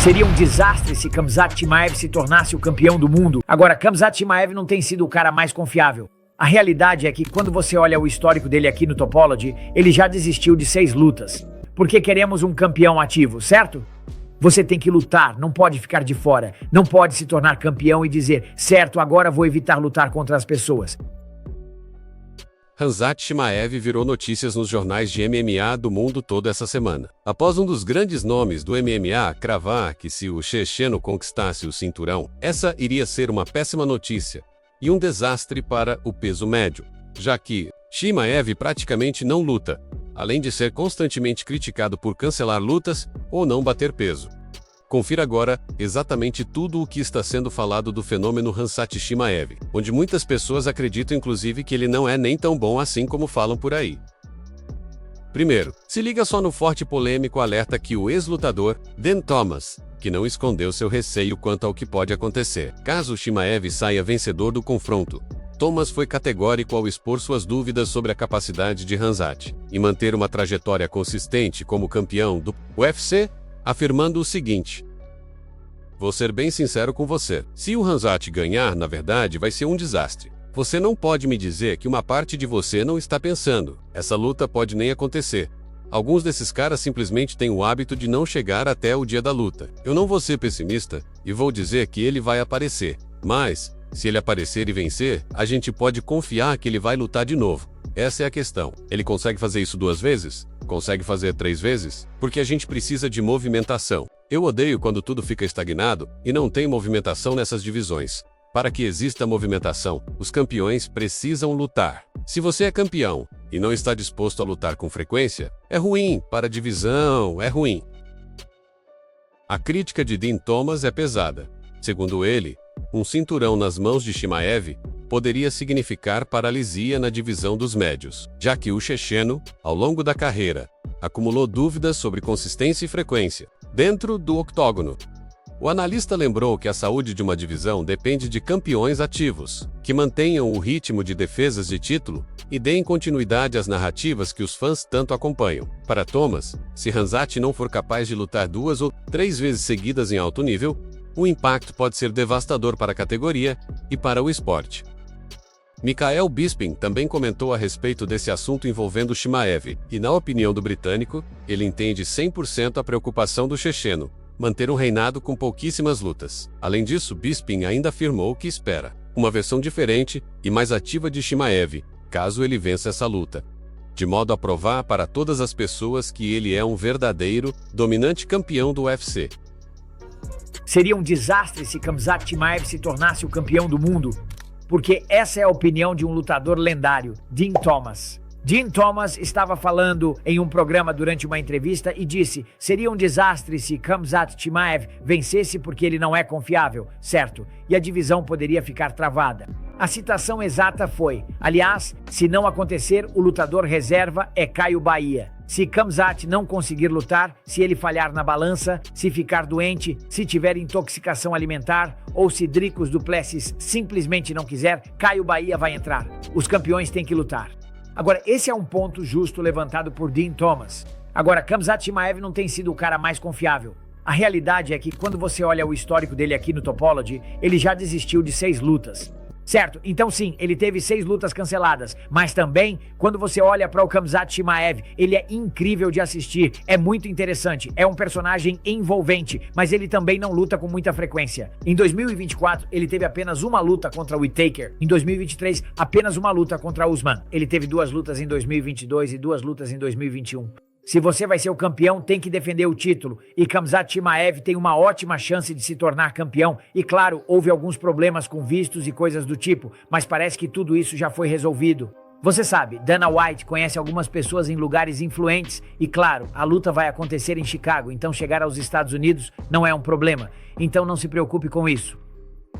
Seria um desastre se Khamzat Chimaev se tornasse o campeão do mundo. Agora, Khamzat Chimaev não tem sido o cara mais confiável. A realidade é que quando você olha o histórico dele aqui no Topology, ele já desistiu de 6 lutas. Porque queremos um campeão ativo, certo? Você tem que lutar, não pode ficar de fora. Não pode se tornar campeão e dizer, certo, agora vou evitar lutar contra as pessoas. Khamzat Chimaev virou notícias nos jornais de MMA do mundo todo essa semana. Após um dos grandes nomes do MMA cravar que se o checheno conquistasse o cinturão, essa iria ser uma péssima notícia e um desastre para o peso médio, já que Chimaev praticamente não luta, além de ser constantemente criticado por cancelar lutas ou não bater peso. Confira agora exatamente tudo o que está sendo falado do fenômeno Khamzat Chimaev, onde muitas pessoas acreditam inclusive que ele não é nem tão bom assim como falam por aí. Primeiro, se liga só no forte e polêmico alerta que o ex-lutador Dan Thomas, que não escondeu seu receio quanto ao que pode acontecer caso Chimaev saia vencedor do confronto. Thomas foi categórico ao expor suas dúvidas sobre a capacidade de Khamzat em manter uma trajetória consistente como campeão do UFC, afirmando o seguinte: vou ser bem sincero com você, se o Khamzat ganhar, na verdade, vai ser um desastre. Você não pode me dizer que uma parte de você não está pensando, essa luta pode nem acontecer. Alguns desses caras simplesmente têm o hábito de não chegar até o dia da luta. Eu não vou ser pessimista e vou dizer que ele vai aparecer, mas se ele aparecer e vencer, a gente pode confiar que ele vai lutar de novo. Essa é a questão. Ele consegue fazer isso 2 vezes? Consegue fazer 3 vezes? Porque a gente precisa de movimentação. Eu odeio quando tudo fica estagnado e não tem movimentação nessas divisões. Para que exista movimentação, os campeões precisam lutar. Se você é campeão e não está disposto a lutar com frequência, é ruim para a divisão, é ruim. A crítica de Dan Thomas é pesada. Segundo ele, um cinturão nas mãos de Chimaev poderia significar paralisia na divisão dos médios, já que o checheno, ao longo da carreira, acumulou dúvidas sobre consistência e frequência dentro do octógono. O analista lembrou que a saúde de uma divisão depende de campeões ativos, que mantenham o ritmo de defesas de título e deem continuidade às narrativas que os fãs tanto acompanham. Para Thomas, se Khamzat não for capaz de lutar 2 ou 3 vezes seguidas em alto nível, o impacto pode ser devastador para a categoria e para o esporte. Michael Bisping também comentou a respeito desse assunto envolvendo Chimaev, e na opinião do britânico, ele entende 100% a preocupação do checheno, manter um reinado com pouquíssimas lutas. Além disso, Bisping ainda afirmou que espera uma versão diferente e mais ativa de Chimaev, caso ele vença essa luta, de modo a provar para todas as pessoas que ele é um verdadeiro, dominante campeão do UFC. Seria um desastre se Khamzat Chimaev se tornasse o campeão do mundo. Porque essa é a opinião de um lutador lendário, Dan Thomas. Dan Thomas estava falando em um programa durante uma entrevista e disse: seria um desastre se Khamzat Chimaev vencesse porque ele não é confiável, certo? E a divisão poderia ficar travada. A citação exata foi: aliás, se não acontecer, o lutador reserva é Caio Bahia. Se Khamzat não conseguir lutar, se ele falhar na balança, se ficar doente, se tiver intoxicação alimentar ou se Dricus du Plessis simplesmente não quiser, Caio Bahia vai entrar. Os campeões têm que lutar. Agora, esse é um ponto justo levantado por Dan Thomas. Agora, Khamzat Chimaev não tem sido o cara mais confiável. A realidade é que quando você olha o histórico dele aqui no Topology, ele já desistiu de 6 lutas. Certo, então sim, ele teve 6 lutas canceladas, mas também, quando você olha para o Khamzat Chimaev, ele é incrível de assistir, é muito interessante, é um personagem envolvente, mas ele também não luta com muita frequência. Em 2024, ele teve apenas uma luta contra o Whittaker, em 2023, apenas uma luta contra Usman. Ele teve 2 lutas em 2022 e 2 lutas em 2021. Se você vai ser o campeão, tem que defender o título. E Khamzat Chimaev tem uma ótima chance de se tornar campeão. E claro, houve alguns problemas com vistos e coisas do tipo, mas parece que tudo isso já foi resolvido. Você sabe, Dana White conhece algumas pessoas em lugares influentes e claro, a luta vai acontecer em Chicago, então chegar aos Estados Unidos não é um problema. Então não se preocupe com isso.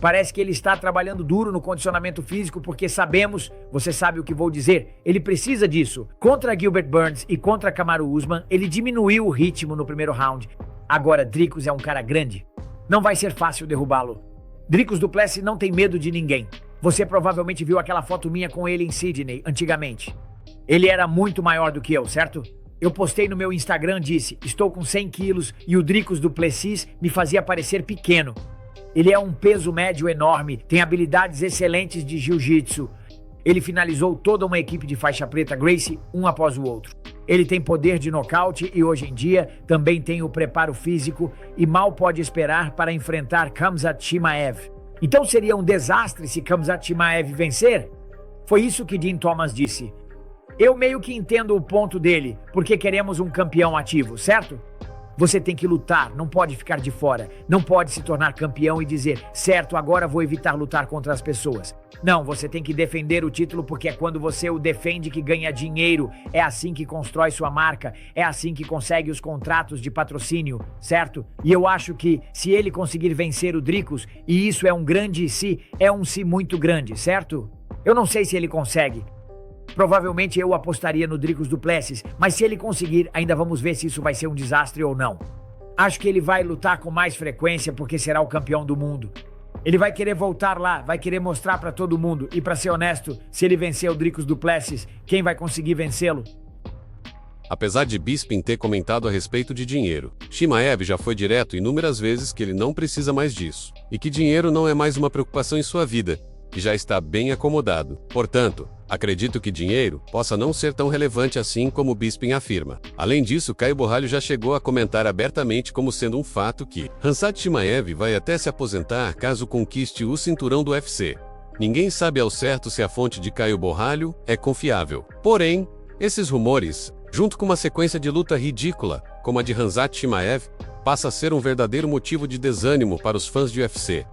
Parece que ele está trabalhando duro no condicionamento físico porque sabemos, você sabe o que vou dizer, ele precisa disso. Contra Gilbert Burns e contra Kamaru Usman, ele diminuiu o ritmo no primeiro round. Agora, Dricus é um cara grande. Não vai ser fácil derrubá-lo. Dricus du Plessis não tem medo de ninguém. Você provavelmente viu aquela foto minha com ele em Sydney, antigamente. Ele era muito maior do que eu, certo? Eu postei no meu Instagram, disse, estou com 100 quilos e o Dricus du Plessis me fazia parecer pequeno. Ele é um peso médio enorme, tem habilidades excelentes de jiu-jitsu. Ele finalizou toda uma equipe de faixa preta Gracie, um após o outro. Ele tem poder de nocaute e hoje em dia também tem o preparo físico e mal pode esperar para enfrentar Khamzat Chimaev. Então seria um desastre se Khamzat Chimaev vencer? Foi isso que Din Thomas disse. Eu meio que entendo o ponto dele, porque queremos um campeão ativo, certo? Você tem que lutar, não pode ficar de fora. Não pode se tornar campeão e dizer, certo, agora vou evitar lutar contra as pessoas. Não, você tem que defender o título porque é quando você o defende que ganha dinheiro. É assim que constrói sua marca, é assim que consegue os contratos de patrocínio, certo? E eu acho que se ele conseguir vencer o Dricus, e isso é um grande se, é um se muito grande, certo? Eu não sei se ele consegue. Provavelmente eu apostaria no Dricus du Plessis, mas se ele conseguir, ainda vamos ver se isso vai ser um desastre ou não. Acho que ele vai lutar com mais frequência porque será o campeão do mundo. Ele vai querer voltar lá, vai querer mostrar pra todo mundo. E pra ser honesto, se ele vencer o Dricus du Plessis, quem vai conseguir vencê-lo? Apesar de Bisping ter comentado a respeito de dinheiro, Chimaev já foi direto inúmeras vezes que ele não precisa mais disso. E que dinheiro não é mais uma preocupação em sua vida, que já está bem acomodado. Portanto, acredito que dinheiro possa não ser tão relevante assim como Bisping afirma. Além disso, Caio Borralho já chegou a comentar abertamente como sendo um fato que Khamzat Chimaev vai até se aposentar caso conquiste o cinturão do UFC. Ninguém sabe ao certo se a fonte de Caio Borralho é confiável. Porém, esses rumores, junto com uma sequência de luta ridícula, como a de Khamzat Chimaev, passa a ser um verdadeiro motivo de desânimo para os fãs de UFC.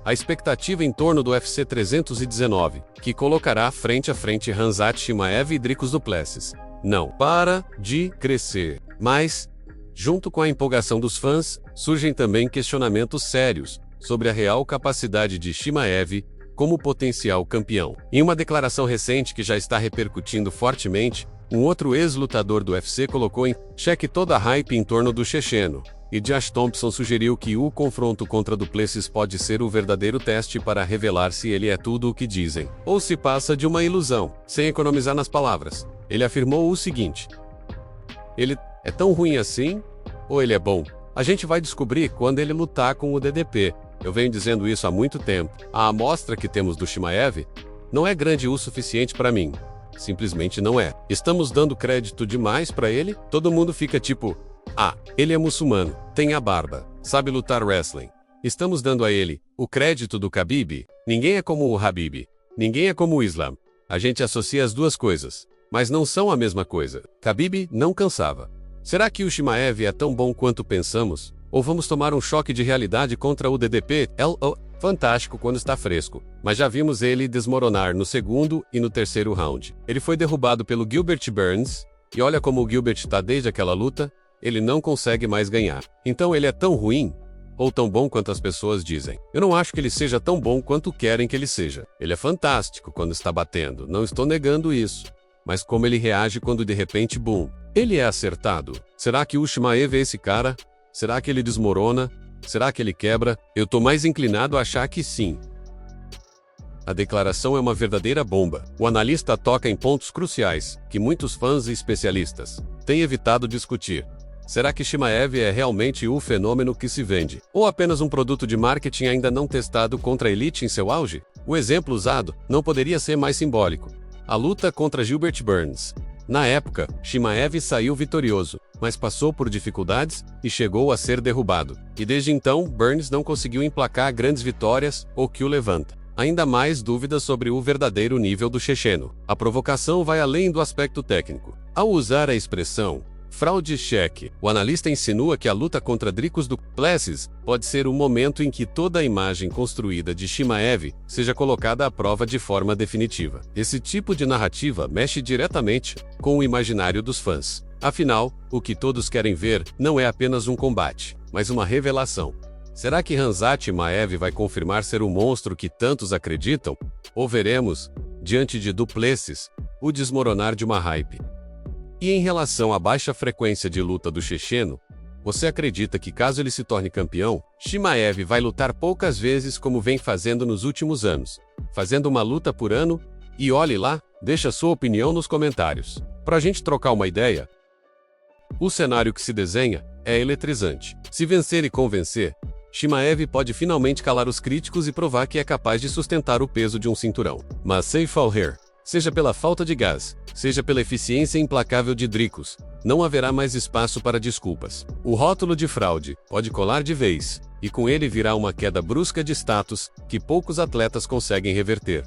A expectativa em torno do UFC 319, que colocará frente a frente Khamzat Chimaev e Dricus du Plessis, não para de crescer. Mas, junto com a empolgação dos fãs, surgem também questionamentos sérios sobre a real capacidade de Chimaev como potencial campeão. Em uma declaração recente que já está repercutindo fortemente, um outro ex-lutador do UFC colocou em xeque toda a hype em torno do checheno. E Josh Thompson sugeriu que o confronto contra Du Plessis pode ser o verdadeiro teste para revelar se ele é tudo o que dizem, ou se passa de uma ilusão, sem economizar nas palavras. Ele afirmou o seguinte: ele é tão ruim assim? Ou ele é bom? A gente vai descobrir quando ele lutar com o DDP. Eu venho dizendo isso há muito tempo. A amostra que temos do Chimaev não é grande o suficiente para mim. Simplesmente não é. Estamos dando crédito demais para ele? Todo mundo fica tipo... ele é muçulmano, tem a barba, sabe lutar wrestling. Estamos dando a ele o crédito do Khabib. Ninguém é como o Habib. Ninguém é como o Islam. A gente associa as duas coisas, mas não são a mesma coisa. Khabib não cansava. Será que o Chimaev é tão bom quanto pensamos? Ou vamos tomar um choque de realidade contra o DDP? Fantástico quando está fresco, mas já vimos ele desmoronar no segundo e no terceiro round. Ele foi derrubado pelo Gilbert Burns, e olha como o Gilbert está desde aquela luta. Ele não consegue mais ganhar. Então ele é tão ruim, ou tão bom quanto as pessoas dizem. Eu não acho que ele seja tão bom quanto querem que ele seja. Ele é fantástico quando está batendo, não estou negando isso. Mas como ele reage quando de repente, boom, ele é acertado. Será que o Chimaev é esse cara? Será que ele desmorona? Será que ele quebra? Eu tô mais inclinado a achar que sim. A declaração é uma verdadeira bomba. O analista toca em pontos cruciais, que muitos fãs e especialistas têm evitado discutir. Será que Chimaev é realmente o fenômeno que se vende? Ou apenas um produto de marketing ainda não testado contra a elite em seu auge? O exemplo usado não poderia ser mais simbólico. A luta contra Gilbert Burns. Na época, Chimaev saiu vitorioso, mas passou por dificuldades e chegou a ser derrubado. E desde então, Burns não conseguiu emplacar grandes vitórias, o que o levanta ainda mais dúvidas sobre o verdadeiro nível do checheno. A provocação vai além do aspecto técnico. Ao usar a expressão fraude cheque, o analista insinua que a luta contra Dricus du Plessis pode ser o momento em que toda a imagem construída de Chimaev seja colocada à prova de forma definitiva. Esse tipo de narrativa mexe diretamente com o imaginário dos fãs. Afinal, o que todos querem ver não é apenas um combate, mas uma revelação. Será que Khamzat Chimaev vai confirmar ser o monstro que tantos acreditam? Ou veremos, diante de Du Plessis, o desmoronar de uma hype? E em relação à baixa frequência de luta do checheno, você acredita que caso ele se torne campeão, Chimaev vai lutar poucas vezes como vem fazendo nos últimos anos, fazendo uma luta por ano? E olhe lá, deixa sua opinião nos comentários. Pra gente trocar uma ideia. O cenário que se desenha é eletrizante. Se vencer e convencer, Chimaev pode finalmente calar os críticos e provar que é capaz de sustentar o peso de um cinturão. Mas Saif Al-Hair, seja pela falta de gás, seja pela eficiência implacável de Dricus, não haverá mais espaço para desculpas. O rótulo de fraude pode colar de vez, e com ele virá uma queda brusca de status que poucos atletas conseguem reverter.